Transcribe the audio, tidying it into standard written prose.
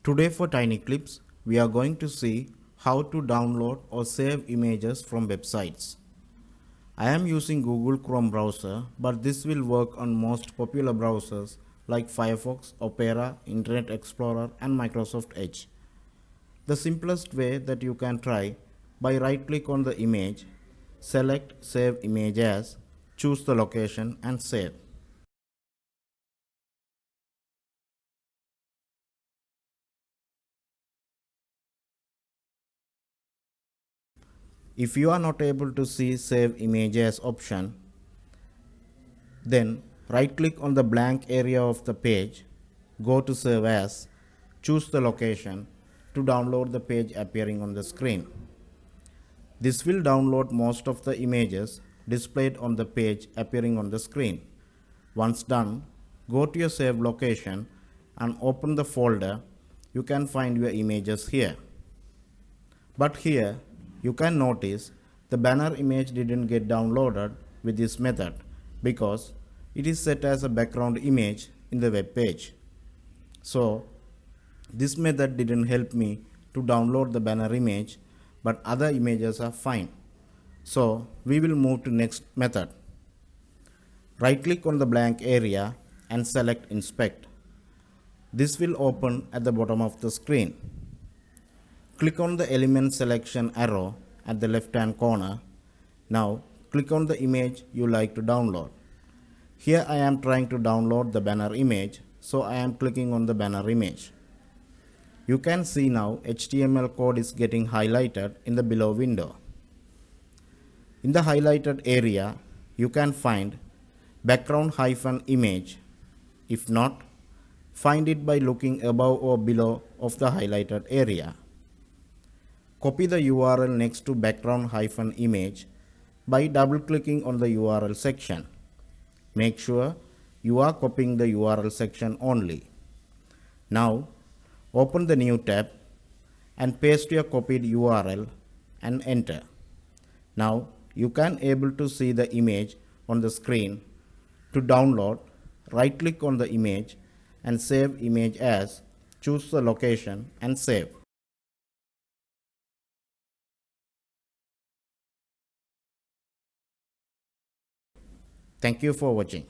Today for Tiny Clips, we are going to see how to download or save images from websites. I am using Google Chrome browser, but this will work on most popular browsers like Firefox, Opera, Internet Explorer and Microsoft Edge. The simplest way that you can try by right-click on the image, select Save Image As, choose the location and save. If you are not able to see Save Image As option, then right-click on the blank area of the page, go to Save As, choose the location to download the page appearing on the screen. This will download most of the images displayed on the page appearing on the screen. Once done, go to your save location and open the folder. You can find your images here. But here, you can notice the banner image didn't get downloaded with this method because it is set as a background image in the web page. So, this method didn't help me to download the banner image, but other images are fine. So, we will move to next method. Right click on the blank area and select Inspect. This will open at the bottom of the screen. Click on the element selection arrow at the left hand corner. Now click on the image you like to download. Here I am trying to download the banner image, so I am clicking on the banner image. You can see now HTML code is getting highlighted in the below window. In the highlighted area, you can find background-image. If not, find it by looking above or below of the highlighted area. Copy the URL next to background-image by double-clicking on the URL section. Make sure you are copying the URL section only. Now, open the new tab and paste your copied URL and enter. Now, you can able to see the image on the screen. To download, right-click on the image and save image as, choose the location and save. Thank you for watching.